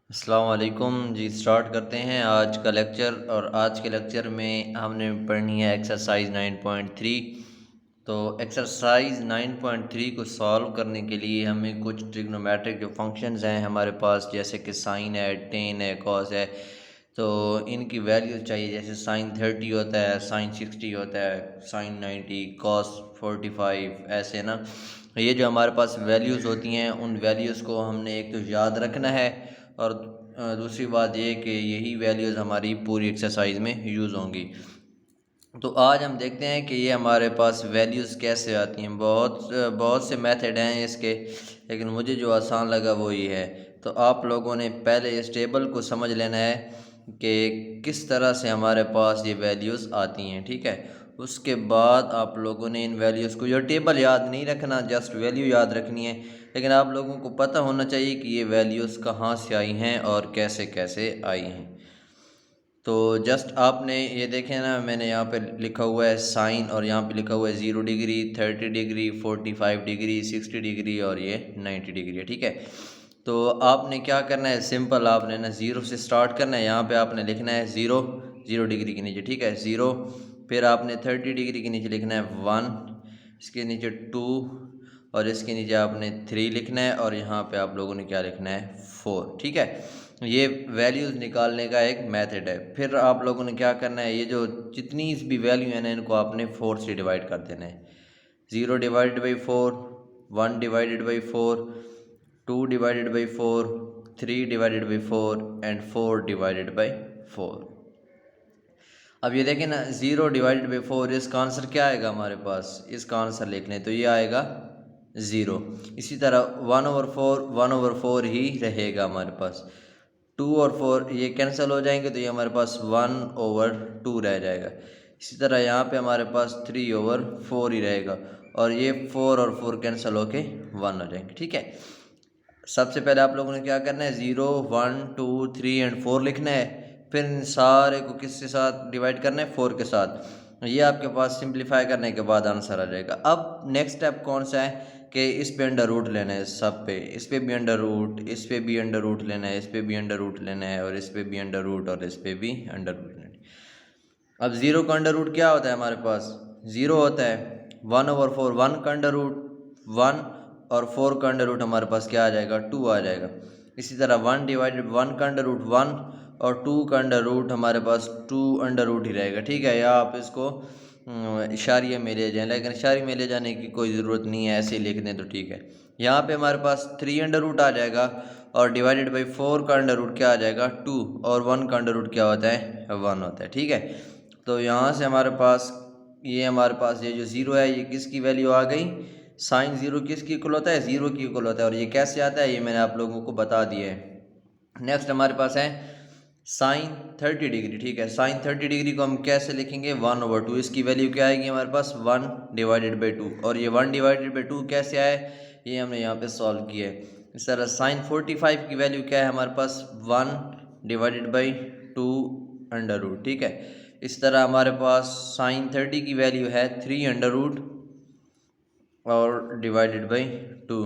अस्सलाम वालेकुम जी। स्टार्ट करते हैं आज का लेक्चर। और आज के लेक्चर में हमने पढ़नी है एक्सरसाइज 9.3। तो एक्सरसाइज 9.3 को सॉल्व करने के लिए हमें कुछ ट्रिग्नोमेट्रिक जो फंक्शंस हैं हमारे पास, जैसे कि साइन है, टेन है, कॉस है, तो इनकी वैल्यूज चाहिए। जैसे साइन 30 होता है, साइन 60 होता है, साइन 90, कॉस 45, ऐसे ना। ये जो हमारे पास वैल्यूज़ होती हैं उन वैल्यूज़ को हमने एक तो याद रखना है, और दूसरी बात ये कि यही वैल्यूज़ हमारी पूरी एक्सरसाइज में यूज़ होंगी। तो आज हम देखते हैं कि ये हमारे पास वैल्यूज़ कैसे आती हैं। बहुत से मेथड हैं इसके, लेकिन मुझे जो आसान लगा वो ये है। तो आप लोगों ने पहले इस टेबल को समझ लेना है कि किस तरह से हमारे पास ये वैल्यूज़ आती हैं, ठीक है। उसके बाद आप लोगों ने इन वैल्यूज़ को, ये टेबल याद नहीं रखना, जस्ट वैल्यू याद रखनी है। लेकिन आप लोगों को पता होना चाहिए कि ये वैल्यूज़ कहाँ से आई हैं और कैसे कैसे आई हैं। तो जस्ट आपने ये देखें ना, मैंने यहाँ पे लिखा हुआ है साइन, और यहाँ पे लिखा हुआ है 0 डिग्री, 30 डिग्री, 45 डिग्री, 60 डिग्री और ये 90 डिग्री है, ठीक है। तो आपने क्या करना है, सिंपल आपने ना 0 से स्टार्ट करना है। यहाँ पे आपने लिखना है 0 डिग्री के नीचे, ठीक है, 0। फिर आपने 30 डिग्री के नीचे लिखना है 1, इसके नीचे 2, और इसके नीचे आपने 3 लिखना है, और यहाँ पे आप लोगों ने क्या लिखना है, 4, ठीक है। ये वैल्यूज़ निकालने का एक मेथड है। फिर आप लोगों ने क्या करना है, ये जो जितनी भी वैल्यू है ना, इनको आपने 4 से डिवाइड कर देना है। 0 divided by 4, 1 divided by 4, 2 divided by 4, 3 divided by 4 and 4 divided by 4। अब ये देखें ना, 0 डिवाइडेड बाई 4, इसका आंसर क्या आएगा हमारे पास, इसका आंसर लिख लें तो ये आएगा 0। इसी तरह 1/4 1/4 ही रहेगा हमारे पास। 2 और 4 ये कैंसिल हो जाएंगे, तो ये हमारे पास 1/2 रह जाएगा। इसी तरह यहाँ पे हमारे पास 3/4 ही रहेगा, और ये 4 और 4 कैंसिल होके 1 हो जाएंगे, ठीक है। सबसे पहले आप लोगों ने क्या करना है, 0 1 2 3 एंड 4 लिखना है। फिर इन सारे को किसके साथ डिवाइड करना है, 4 के साथ। ये आपके पास सिंप्लीफाई करने के बाद आंसर आ जाएगा। अब नेक्स्ट स्टेप कौन सा है कि इस पे अंडर रूट लेना है, सब पे, इस पे भी अंडर रूट, इस पे भी अंडर रूट लेना है, इस पे भी अंडर रूट लेना है, और इस पे भी अंडर रूट, और इस पे भी अंडर रूट लेना है। अब 0 का अंडर रूट क्या होता है हमारे पास, 0 होता है। 1/4 1 का अंडर रूट 1, और 4 का अंडर रूट हमारे पास क्या आ जाएगा, 2 आ जाएगा। इसी तरह 1 डिवाइडेड 1 का अंडर रूट 1, और 2 का अंडर रूट हमारे पास 2 अंडर रूट ही रहेगा, ठीक है। या आप इसको इशारिये में ले जाएं, लेकिन इशारे में ले जाने की कोई ज़रूरत नहीं है, ऐसे ही लिख दें तो ठीक है। यहाँ पे हमारे पास 3 अंडर रूट आ जाएगा, और डिवाइडेड बाई 4 का अंडर रूट क्या आ जाएगा, 2, और 1 का अंडर रूट क्या होता है, 1 होता है, ठीक है। तो यहाँ से हमारे पास ये जो 0 है, ये किसकी वैल्यू आ गई, साइन 0 किसकी इक्वल होता है, 0 की इक्वल होता है। और ये कैसे आता है, ये मैंने आप लोगों को बता दिया है। नेक्स्ट हमारे पास है साइन 30 डिग्री, ठीक है। साइन 30 डिग्री को हम कैसे लिखेंगे, 1/2। इसकी वैल्यू क्या आएगी हमारे पास, 1 डिवाइडेड बाई 2। और ये 1 डिवाइडेड बाई 2 कैसे आए, ये हमने यहाँ पे सॉल्व किया है। इस तरह साइन 45 की वैल्यू क्या है हमारे पास, 1 डिवाइडेड बाई 2 अंडर रूट, ठीक है। इस तरह हमारे पास साइन 30 की वैल्यू है 3 अंडर रूट और डिवाइडेड बाई 2,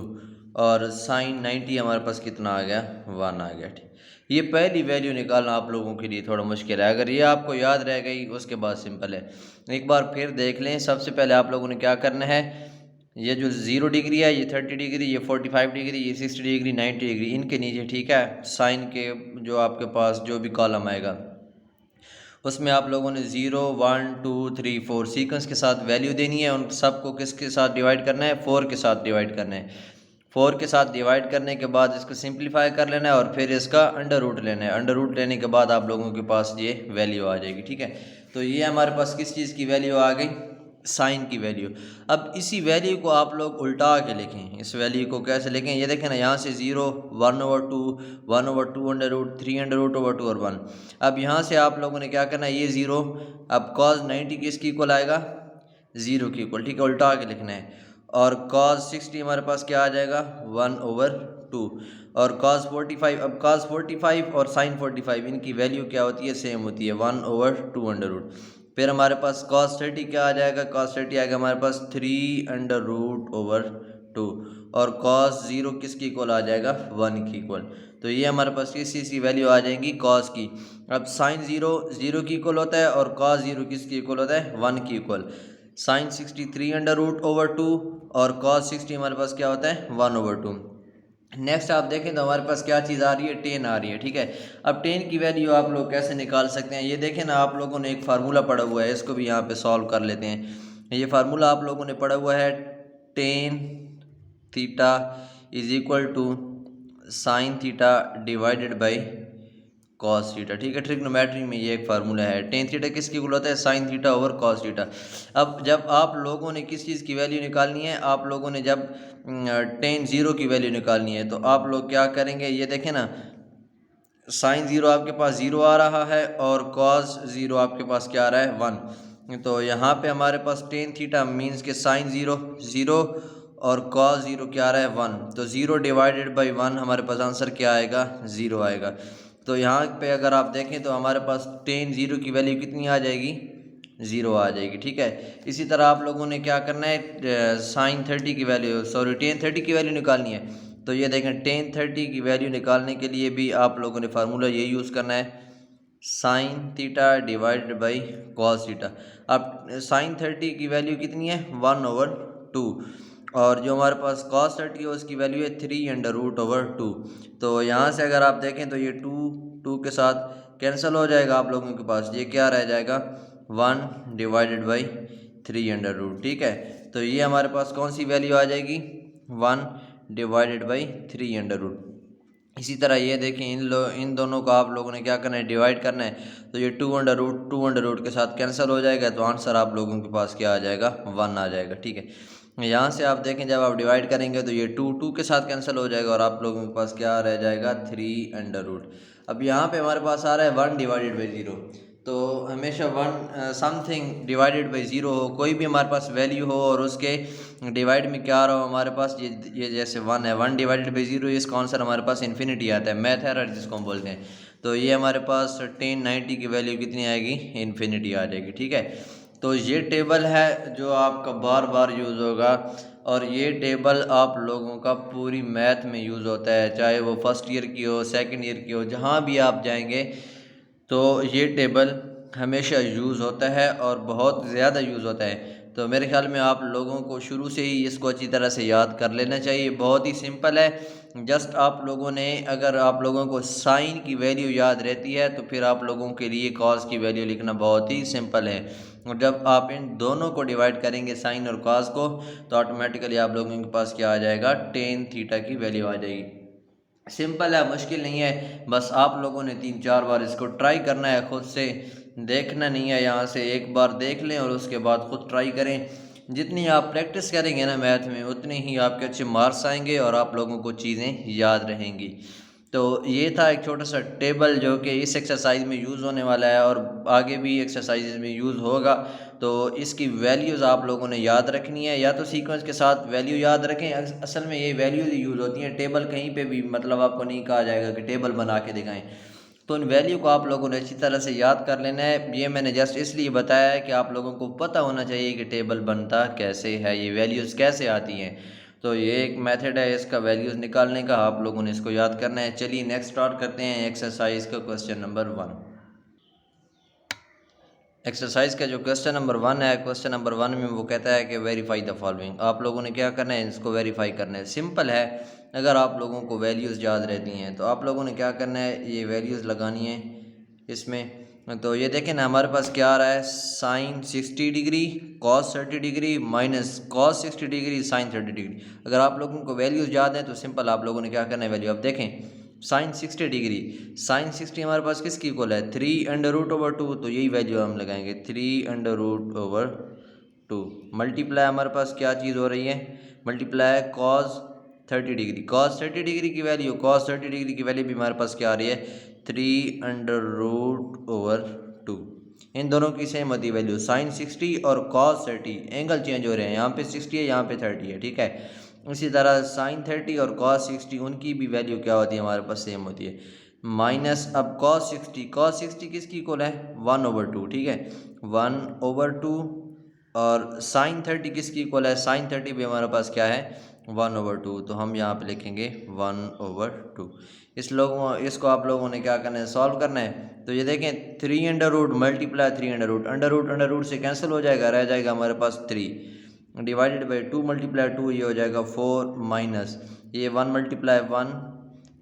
और साइन 90 हमारे पास कितना आ गया, 1 आ गया, ठीक। ये पहली वैल्यू निकालना आप लोगों के लिए थोड़ा मुश्किल है। अगर ये आपको याद रह गई उसके बाद सिंपल है। एक बार फिर देख लें। सबसे पहले आप लोगों ने क्या करना है, ये जो 0 डिग्री है, ये 30 डिग्री, ये 45 डिग्री, ये 60 डिग्री, 90 डिग्री, इनके नीचे, ठीक है, साइन के जो आपके पास जो भी कॉलम आएगा उसमें आप लोगों ने 0 1 2 3 4 सीक्वेंस के साथ वैल्यू देनी है। उन सबको किसके साथ डिवाइड करना है, 4 के साथ डिवाइड करना है। 4 के साथ डिवाइड करने के बाद इसको सिंप्लीफाई कर लेना है, और फिर इसका अंडर रूट लेना है। अंडर रूट लेने के बाद आप लोगों के पास ये वैल्यू आ जाएगी, ठीक है। तो ये हमारे पास किस चीज़ की वैल्यू आ गई, साइन की वैल्यू। अब इसी वैल्यू को आप लोग उल्टा के लिखें। इस वैल्यू को कैसे लिखें, ये देखें ना, यहाँ से 0 1/2 1/2 under root 3 under root over 2 और 1। अब यहाँ से आप लोगों ने क्या करना है, ये 0, अब cos 90 किसकी इक्वल आएगा, 0 की इक्वल, ठीक है, उल्टा के लिखना है। और cos 60 हमारे पास क्या आ जाएगा, 1/2। और cos 45, अब cos 45 और sin 45 इनकी वैल्यू क्या होती है, सेम होती है, 1/2 अंडर रूट। फिर हमारे पास cos 30 क्या आ जाएगा, cos 30 आएगा हमारे पास 3 अंडर रूट ओवर टू, और कॉस ज़ीरो किसकी इक्वल आ जाएगा, 1 की इक्वल। तो ये हमारे पास किस चीज़ की वैल्यू आ जाएगी, कॉस की। अब साइन ज़ीरो ज़ीरो की इक्वल होता है और कॉस ज़ीरो किसकी इक्वल होता है, 1 की equal. Sine 63 under root over 2 और कॉस 60 हमारे पास क्या होता है, 1/2। नेक्स्ट आप देखें तो हमारे पास क्या चीज़ आ रही है, 10 आ रही है, ठीक है। अब 10 की वैल्यू आप लोग कैसे निकाल सकते हैं, ये देखें ना, आप लोगों ने एक फार्मूला पढ़ा हुआ है, इसको भी यहाँ पे सॉल्व कर लेते हैं। ये फार्मूला आप लोगों ने पढ़ा हुआ है, tan theta is equal to sine theta divided by cos theta, ठीक है। ट्रिग्नोमेट्री में ये एक फार्मूला है, टेन थीटा किसकी इक्वल होता है, sine theta over cos theta. अब जब आप लोगों ने किस चीज़ की वैल्यू निकालनी है, आप लोगों ने जब टेन ज़ीरो की वैल्यू निकालनी है, तो आप लोग क्या करेंगे, ये देखें ना, साइन ज़ीरो आपके पास ज़ीरो आ रहा है और कॉस ज़ीरो आपके पास क्या आ रहा है, 1। तो यहाँ पे हमारे पास टेन थीटा मीन्स के साइन ज़ीरो ज़ीरो और कॉस ज़ीरो क्या आ रहा है, 1। तो ज़ीरो डिवाइडेड बाई 1 हमारे पास आंसर क्या आएगा, ज़ीरो आएगा। तो यहाँ पे अगर आप देखें तो हमारे पास टेन ज़ीरो की वैल्यू कितनी आ जाएगी, ज़ीरो आ जाएगी, ठीक है। इसी तरह आप लोगों ने क्या करना है, साइन 30 की वैल्यू, सॉरी टेन 30 की वैल्यू निकालनी है। तो ये देखें, टेन 30 की वैल्यू निकालने के लिए भी आप लोगों ने फार्मूला ये यूज़ करना है, sign theta divided by cos theta. अब साइन 30 की वैल्यू कितनी है, 1/2, और जो हमारे पास कॉस 30 है उसकी वैल्यू है 3/√2। तो यहाँ से अगर आप देखें तो ये टू के साथ कैंसिल हो जाएगा, आप लोगों के पास ये क्या रह जाएगा, 1/3√, ठीक है। तो ये हमारे पास कौन सी वैल्यू आ जाएगी, 1/3√। इसी तरह ये देखें, इन दोनों को आप लोगों ने क्या करना है, डिवाइड करना है। तो ये 2/√2 के साथ कैंसिल हो जाएगा, तो आंसर आप लोगों के पास क्या आ जाएगा, 1 आ जाएगा, ठीक है। यहाँ से आप देखें जब आप डिवाइड करेंगे तो ये टू के साथ कैंसिल हो जाएगा और आप लोगों के पास क्या रह जाएगा, 3/√। अब यहाँ पे हमारे पास आ रहा है 1/0। तो हमेशा समथिंग डिवाइडेड बाई ज़ीरो हो, कोई भी हमारे पास वैल्यू हो और उसके डिवाइड में क्या आ रहा हो हमारे पास, ये जैसे 1 है, 1/0, इसका आंसर हमारे पास इन्फिनिटी आता है, मैथ एरर जिसको हम बोलते हैं। तो ये हमारे पास 1090 की वैल्यू कितनी आएगी, इन्फिनिटी आ जाएगी, ठीक है। तो ये टेबल है जो आपका बार बार यूज़ होगा, और ये टेबल आप लोगों का पूरी मैथ में यूज़ होता है, चाहे वो फर्स्ट ईयर की हो, सेकंड ईयर की हो, जहाँ भी आप जाएंगे तो ये टेबल हमेशा यूज़ होता है और बहुत ज़्यादा यूज़ होता है। तो मेरे ख्याल में आप लोगों को शुरू से ही इसको अच्छी तरह से याद कर लेना चाहिए, बहुत ही सिंपल है। जस्ट आप लोगों ने, अगर आप लोगों को साइन की वैल्यू याद रहती है तो फिर आप लोगों के लिए कॉस की वैल्यू लिखना बहुत ही सिंपल है। और जब आप इन दोनों को डिवाइड करेंगे, साइन और कॉस को, तो ऑटोमेटिकली आप लोगों के पास क्या आ जाएगा, टेन थीटा की वैल्यू आ जाएगी। सिंपल है, मुश्किल नहीं है, बस आप लोगों ने 3-4 बार इसको ट्राई करना है, खुद से देखना नहीं है। यहाँ से एक बार देख लें और उसके बाद खुद ट्राई करें। जितनी आप प्रैक्टिस करेंगे ना मैथ में, उतने ही आपके अच्छे मार्क्स आएंगे और आप लोगों को चीज़ें याद रहेंगी। तो ये था एक छोटा सा टेबल जो कि इस एक्सरसाइज में यूज़ होने वाला है और आगे भी एक्सरसाइज में यूज़ होगा। तो इसकी वैल्यूज़ आप लोगों ने याद रखनी है, या तो सीक्वेंस के साथ वैल्यू याद रखें, असल में ये वैल्यूज़ यूज़ होती हैं, टेबल कहीं पे भी मतलब आपको नहीं कहा जाएगा कि टेबल बना के दिखाएं। तो इन वैल्यू को आप लोगों ने अच्छी तरह से याद कर लेना है। ये मैंने जस्ट इसलिए बताया है कि आप लोगों को पता होना चाहिए कि टेबल बनता कैसे है, ये वैल्यूज़ कैसे आती हैं। तो ये एक मेथड है इसका वैल्यूज़ निकालने का, आप लोगों ने इसको याद करना है। चलिए नेक्स्ट स्टार्ट करते हैं एक्सरसाइज का क्वेश्चन नंबर 1। एक्सरसाइज का जो क्वेश्चन नंबर 1 है, क्वेश्चन नंबर 1 में वो कहता है कि वेरीफाई द फॉलोइंग। आप लोगों ने क्या करना है, इसको वेरीफाई करना है। सिंपल है, अगर आप लोगों को वैल्यूज़ याद रहती हैं तो आप लोगों ने क्या करना है, ये वैल्यूज़ लगानी है इसमें। तो ये देखें ना, हमारे पास क्या आ रहा है, sine 60 degree cos 30 degree minus cos 60 degree sine 30 degree. अगर आप लोगों को वैल्यूज़ याद हैं तो सिंपल आप लोगों ने क्या करना है, वैल्यू। अब देखें, साइन 60 डिग्री, साइन 60 हमारे पास किसकी इक्वल है, 3/√2। तो यही वैल्यू हम लगाएंगे, 3/√2। मल्टीप्लाई हमारे पास क्या चीज़ हो रही है, multiply cos 30 degree. Cos 30 degree की वैल्यू, कॉस 30 डिग्री की वैल्यू भी हमारे पास क्या आ रही है, 3/√2। इन दोनों की सेम होती है वैल्यू, साइन 60 और कॉस 30, एंगल चेंज हो रहे हैं, यहाँ पे 60 है, यहाँ पे 30 है, ठीक है। इसी तरह साइन 30 और कॉस 60, उनकी भी वैल्यू क्या होती है, हमारे पास सेम होती है। माइनस अब कॉस 60, कॉस 60 किसकी इक्वल है, 1/2, ठीक है, 1/2। और साइन 30 किसकी इक्वल है, साइन 30 भी हमारे पास क्या है, 1/2, तो हम यहाँ पे लिखेंगे 1/2। इसको आप लोगों ने क्या करना है, सॉल्व करना है। तो ये देखें 3 under root multiply 3 under root से कैंसिल हो जाएगा, रह जाएगा हमारे पास 3 डिवाइडेड बाई 2 मल्टीप्लाई 2, ये हो जाएगा 4 माइनस ये 1 मल्टीप्लाई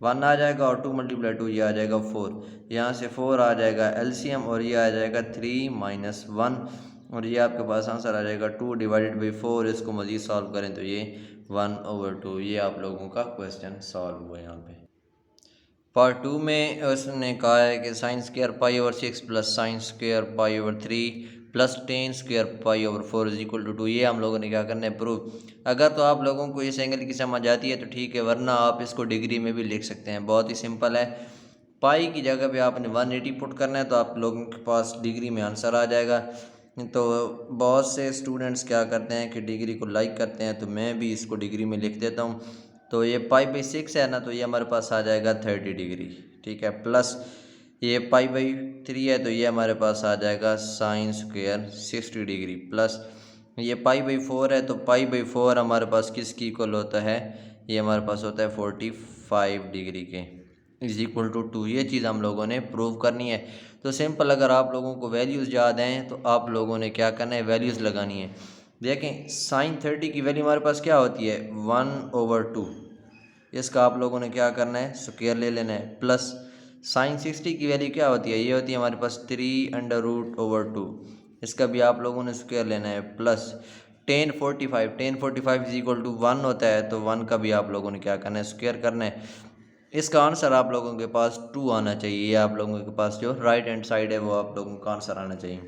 1 आ जाएगा और 2 मल्टीप्लाई 2 ये आ जाएगा 4। यहाँ से 4 आ जाएगा एलसीएम और ये आ जाएगा 3 माइनस 1 और ये आपके पास आंसर आ जाएगा 2 डिवाइडेड बाई 4। इसको मज़ीद सॉल्व करें तो ये 1/2। ये आप लोगों का क्वेश्चन सॉल्व हुआ यहाँ पे। पार्ट 2 में उसने कहा है कि sine square π/6 plus sine square π/3 plus tan square π/4 is equal to 2। ये हम लोगों ने क्या करना है, प्रूव। अगर तो आप लोगों को इस एंगल की समझ आती है तो ठीक है, वरना आप इसको डिग्री में भी लिख सकते हैं। बहुत ही सिंपल है। पाई की जगह पे आपने 180 पुट करना है तो आप लोगों के पास डिग्री में आंसर आ जाएगा। तो बहुत से स्टूडेंट्स क्या करते हैं कि डिग्री को लाइक करते हैं, तो मैं भी इसको डिग्री में लिख देता हूँ। तो ये π/6 है ना, तो ये हमारे पास आ जाएगा 30 डिग्री, ठीक है। प्लस ये π/3 है तो ये हमारे पास आ जाएगा साइन स्क्वायर 60 डिग्री। प्लस ये π/4 है तो π/4 हमारे पास किसकी इक्वल होता है, ये हमारे पास होता है 45 डिग्री के, इज इक्वल टू 2। ये चीज़ हम लोगों ने प्रूव करनी है। तो सिंपल, अगर आप लोगों को वैल्यूज़ याद हैं तो आप लोगों ने क्या करना है, वैल्यूज़ लगानी है। देखें साइन 30 की वैल्यू हमारे पास क्या होती है, 1/2। इसका आप लोगों ने क्या करना है, स्क्वायर ले लेना है। प्लस साइन 60 की वैल्यू क्या होती है, ये होती है हमारे पास 3/√2। इसका भी आप लोगों ने स्क्वायर लेना है। Plus tan 45 is equal to 1 होता है, तो 1 का भी आप लोगों ने क्या करना है, स्क्वायर करना है। इसका आंसर आप लोगों के पास 2 आना चाहिए। ये आप लोगों के पास जो राइट हैंड साइड है वो आप लोगों का आंसर आना चाहिए।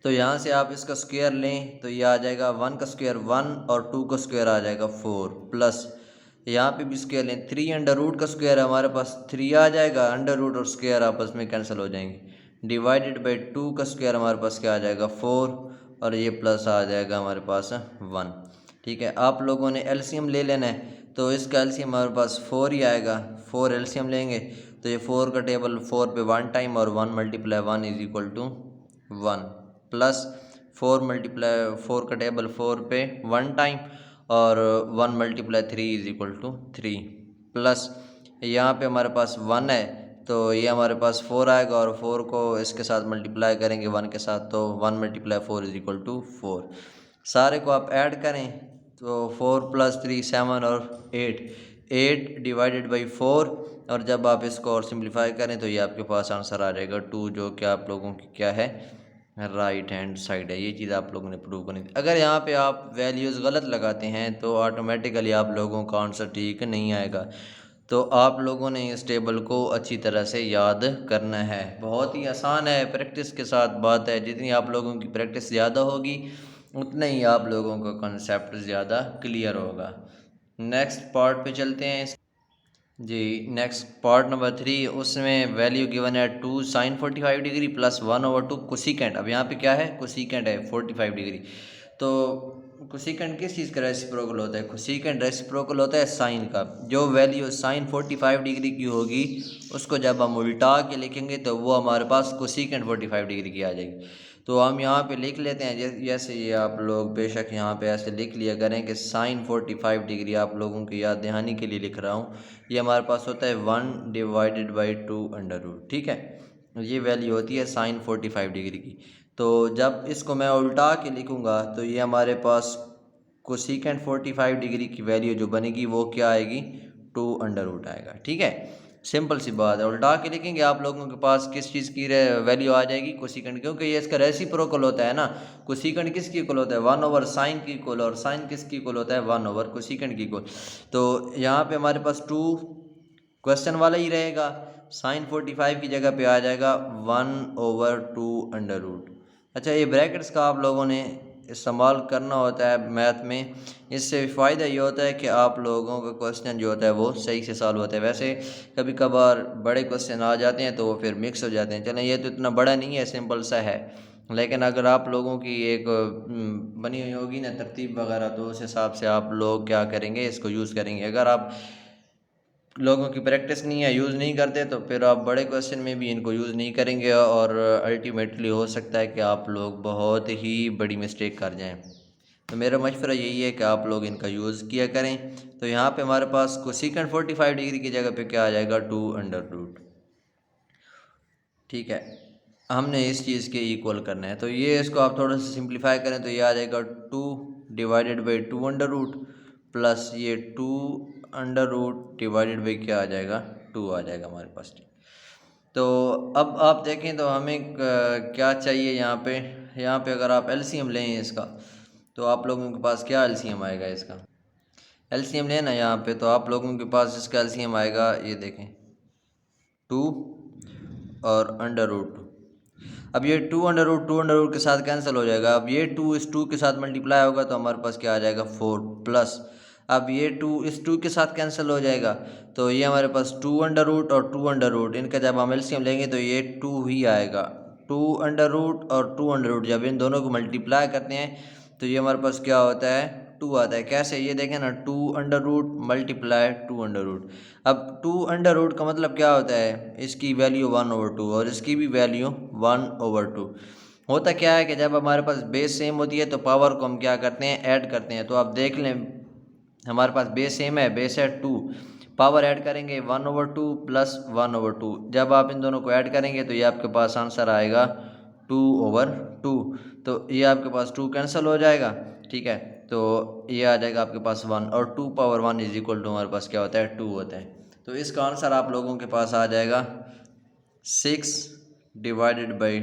तो यहाँ से आप इसका स्क्वायर लें तो ये आ जाएगा 1 का स्क्वायर 1 और 2 का स्क्वायर आ जाएगा 4। प्लस यहाँ पे भी स्क्वायर लें, 3 का स्क्वायर हमारे पास 3 आ जाएगा, और स्क्वायर आपस में कैंसिल हो जाएंगे। डिवाइडेड बाई 2 का स्क्वायर हमारे पास क्या आ जाएगा 4 और ये प्लस आ जाएगा हमारे पास 1, ठीक है। आप लोगों ने एलसीएम ले लेना है, तो इसका एलसीएम हमारे पास 4 ही आएगा। 4 एलसीएम लेंगे तो ये 4 का टेबल 4 पे 1 टाइम और 1 multiply 1 is equal to 1। Plus 4 का टेबल 4 पे 1 टाइम और 1 multiply 3 is equal to 3। Plus यहाँ पे हमारे पास 1 है तो ये हमारे पास 4 आएगा और 4 को इसके साथ मल्टीप्लाई करेंगे 1 के साथ, तो 1 मल्टीप्लाई 4 इज इक्वल टू 4। सारे को आप ऐड करें तो 4 + 3 7 और 8 डिवाइडेड बाई 4, और जब आप इसको और सिंप्लीफाई करें तो ये आपके पास आंसर आ जाएगा 2, जो कि आप लोगों की क्या है, राइट हैंड साइड है। ये चीज़ आप लोगों ने प्रूव करनी थी। अगर यहाँ पे आप वैल्यूज़ गलत लगाते हैं तो ऑटोमेटिकली आप लोगों का आंसर ठीक नहीं आएगा। तो आप लोगों ने इस टेबल को अच्छी तरह से याद करना है। बहुत ही आसान है, प्रैक्टिस के साथ बात है। जितनी आप लोगों की प्रैक्टिस ज़्यादा होगी उतना ही आप लोगों का कॉन्सेप्ट ज़्यादा क्लियर होगा। नेक्स्ट पार्ट पे चलते हैं जी। नेक्स्ट पार्ट नंबर 3, उसमें वैल्यू गिवन है 2 साइन 45 डिग्री प्लस 1/2 कोसिकेंट। अब यहाँ पे क्या है, कोसिकेंट है 45 डिग्री। तो कोसिकेंट किस चीज़ का रेसिप्रोकल होता है, कोसिकेंट रेसिप्रोकल होता है साइन का। जो वैल्यू साइन 45 डिग्री की होगी उसको जब हम उल्टा के लिखेंगे तो वो हमारे पास कोसिकेंट 45 डिग्री की आ जाएगी। तो हम यहाँ पे लिख लेते हैं, जैसे ये आप लोग बेशक यहाँ पे ऐसे लिख लिया करें कि साइन 45 डिग्री, आप लोगों की याद दहानी के लिए लिख रहा हूँ। ये हमारे पास होता है 1 डिवाइडेड बाई 2/√, ठीक है। ये वैल्यू होती है साइन 45 डिग्री की। तो जब इसको मैं उल्टा के लिखूँगा तो ये हमारे पास कोसिकेंट 45 डिग्री की वैल्यू जो बनेगी वो क्या आएगी, 2/√, आएगा, ठीक है। सिंपल सी बात है। उल्टा के लिखेंगे आप लोगों के पास किस चीज़ की वैल्यू आ जाएगी, कोसिकेंट, क्योंकि ये इसका रेसिप्रोकल होता है ना। कोसिकेंट किसकी इक्वल होता है, 1/sin की इक्वल, और साइन किसकी इक्वल होता है, 1/कोसिकेंट की इक्वल। तो यहाँ पे हमारे पास 2 क्वेश्चन वाला ही रहेगा। साइन 45 की जगह पे आ जाएगा 1/2/√। अच्छा, ये ब्रैकेट्स का आप लोगों ने इस्तेमाल करना होता है मैथ में। इससे फ़ायदा ये होता है कि आप लोगों का क्वेश्चन जो होता है वो सही से सॉल्व होता है। वैसे कभी कभार बड़े क्वेश्चन आ जाते हैं तो वो फिर मिक्स हो जाते हैं। चलें, ये तो इतना बड़ा नहीं है, सिंपल सा है। लेकिन अगर आप लोगों की एक बनी हुई होगी ना तरतीब वगैरह, तो उस हिसाब से आप लोग क्या करेंगे, इसको यूज़ करेंगे। अगर आप लोगों की प्रैक्टिस नहीं है, यूज़ नहीं करते, तो फिर आप बड़े क्वेश्चन में भी इनको यूज़ नहीं करेंगे और अल्टीमेटली हो सकता है कि आप लोग बहुत ही बड़ी मिस्टेक कर जाएं। तो मेरा मशवरा यही है कि आप लोग इनका यूज़ किया करें। तो यहाँ पे हमारे पास कोसेकेंट 45 डिग्री की जगह पे क्या आ जाएगा, 2√। ठीक है, हमने इस चीज़ के इक्वल करना है। तो ये इसको आप थोड़ा सा सिंप्लीफाई करें तो ये आ जाएगा 2 डिवाइडेड बाई 2√, प्लस ये 2√, डिवाइडेड बाई क्या आ जाएगा, 2 आ जाएगा हमारे पास। तो अब आप देखें तो हमें क्या चाहिए यहाँ पे अगर आप एलसीएम लें इसका, तो आप लोगों के पास क्या एलसीएम आएगा इसका, एलसीएम लेना यहाँ पे, तो आप लोगों के पास इसका एलसीएम आएगा, ये देखें 2 और √2। अब ये 2√2 के साथ कैंसिल हो जाएगा। अब ये 2 इस 2 के साथ मल्टीप्लाई होगा तो हमारे पास क्या आ जाएगा, 4 प्लस, अब ये 2 इस 2 के साथ कैंसिल हो जाएगा तो ये हमारे पास 2√, और 2√, इनका जब हम एलसीएम लेंगे तो ये 2 ही आएगा। 2√, और 2√, जब इन दोनों को मल्टीप्लाई करते हैं तो ये हमारे पास क्या होता है, 2 आता है। कैसे, ये देखें ना, 2√, मल्टीप्लाई 2√। अब 2√, का मतलब क्या होता है, इसकी वैल्यू 1/2 और इसकी भी वैल्यू 1/2। होता क्या है कि जब हमारे पास बेस सेम होती है तो पावर को हम क्या करते हैं, ऐड करते हैं। तो आप देख लें हमारे पास बेस सेम है, बेस है 2, पावर ऐड करेंगे 1/2 प्लस 1/2। जब आप इन दोनों को ऐड करेंगे तो ये आपके पास आंसर आएगा 2/2। तो ये आपके पास 2 कैंसिल हो जाएगा। ठीक है, तो ये आ जाएगा आपके पास 1, और 2 पावर 1 इज इक्वल टू हमारे पास क्या होता है, 2 होता है। तो इसका आंसर आप लोगों के पास आ जाएगा 6 डिवाइडेड बाई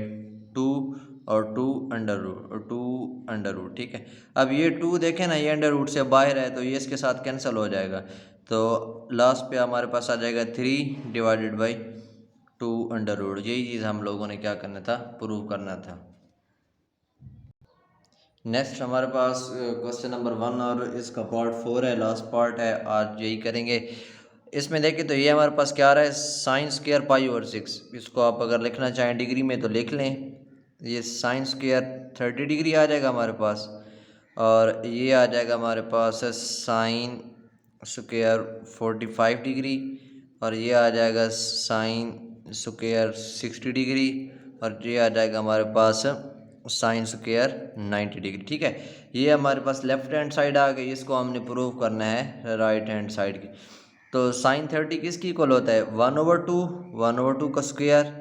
2 और 2√। ठीक है, अब ये 2 देखें ना, ये अंडर रूट से बाहर है तो ये इसके साथ कैंसिल हो जाएगा। तो लास्ट पे हमारे पास आ जाएगा 3 डिवाइडेड बाई 2√। यही चीज़ हम लोगों ने क्या करना था, प्रूव करना था। नेक्स्ट हमारे पास क्वेश्चन नंबर 1 और इसका पार्ट 4 है, लास्ट पार्ट है, आज यही करेंगे। इसमें देखें तो ये हमारे पास क्या आ रहा है, sin²π/6। इसको आप अगर लिखना चाहें डिग्री में तो लिख लें, ये sin² 30 डिग्री आ जाएगा हमारे पास, और ये आ जाएगा हमारे पास sin² 45 डिग्री, और ये आ जाएगा sin² 60 डिग्री, और ये आ जाएगा हमारे पास sin² 90 डिग्री। ठीक है, ये हमारे पास लेफ्ट हैंड साइड आ गई, इसको हमने प्रूव करना है राइट हैंड साइड की। तो sin 30 किसकी इक्वल होता है, 1/2 का स्क्वायर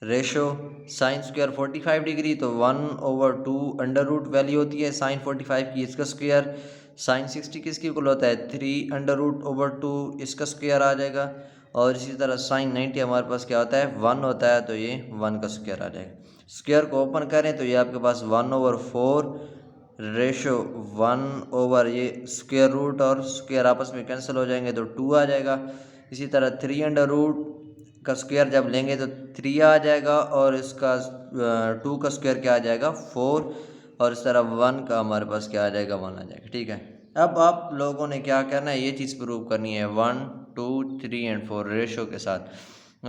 रेशो sin² 45 डिग्री, तो 1/2 अंडर रूट वैल्यू होती है sin 45 की, इसका स्क्वायर। sin 60 किसकी इक्वल होता है, 3√/2, इसका स्क्वायर आ जाएगा। और इसी तरह sin 90 हमारे पास क्या होता है, 1 होता है, तो ये 1 का स्क्वायर आ जाएगा। स्क्वायर को ओपन करें तो ये आपके पास 1/4 रेशो 1 ये स्क्वायर रूट और स्क्वायर आपस में कैंसिल हो जाएंगे तो 2 आ जाएगा। इसी तरह 3√, का स्क्वायर जब लेंगे तो 3 आ जाएगा, और इसका 2 का स्क्वायर क्या आ जाएगा, 4, और इस तरह 1 का हमारे पास क्या आ जाएगा, 1 आ जाएगा। ठीक है, अब आप लोगों ने क्या करना है, ये चीज़ प्रूव करनी है 1, 2, 3 एंड 4 रेशो के साथ।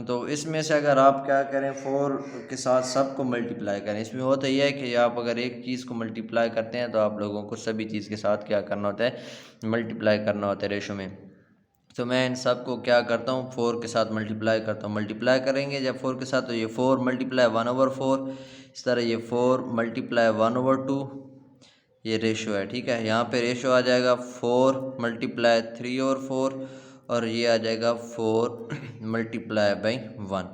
तो इसमें से अगर आप क्या करें, 4 के साथ सबको मल्टीप्लाई करें। इसमें होता यह है कि आप अगर एक चीज़ को मल्टीप्लाई करते हैं तो आप लोगों को सभी चीज़ के साथ क्या करना होता है, मल्टीप्लाई करना होता है रेशो में। तो मैं इन सब को क्या करता हूँ, 4 के साथ मल्टीप्लाई करता हूँ। मल्टीप्लाई करेंगे जब 4 के साथ तो ये 4 मल्टीप्लाई 1/4, इस तरह ये 4 मल्टीप्लाई 1/2, ये रेशो है। ठीक है, यहाँ पे रेशो आ जाएगा 4 मल्टीप्लाई 3/4, और ये आ जाएगा 4 मल्टीप्लाई बाई 1।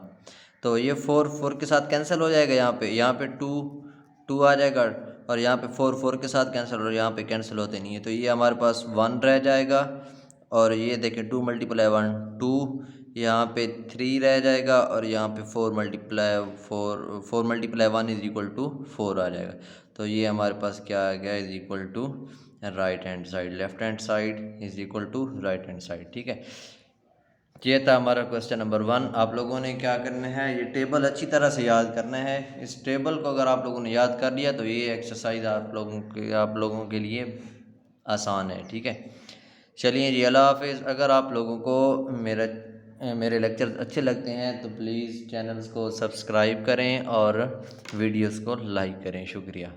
तो ये 4 के साथ कैंसिल हो जाएगा, यहाँ पे 2 आ जाएगा, और यहाँ पे 4 के साथ कैंसिल हो, यहाँ पे कैंसिल होते नहीं है, तो ये हमारे पास 1 रह जाएगा। और ये देखें 2 मल्टीप्लाई 1 2, यहाँ पे 3 रह जाएगा, और यहाँ पे 4 मल्टीप्लाई 1 इज इक्वल टू 4 आ जाएगा। तो ये हमारे पास क्या आ गया, is equal to right hand side, left hand side is equal to right hand side. ठीक है, ये था हमारा क्वेश्चन नंबर 1। आप लोगों ने क्या करना है, ये टेबल अच्छी तरह से याद करना है। इस टेबल को अगर आप लोगों ने याद कर लिया तो ये एक्सरसाइज आप लोगों के लिए आसान है। ठीक है, चलिए जी, अल्लाह हाफिज़। अगर आप लोगों को मेरे लेक्चर अच्छे लगते हैं तो प्लीज़ चैनल्स को सब्सक्राइब करें और वीडियोस को लाइक करें। शुक्रिया।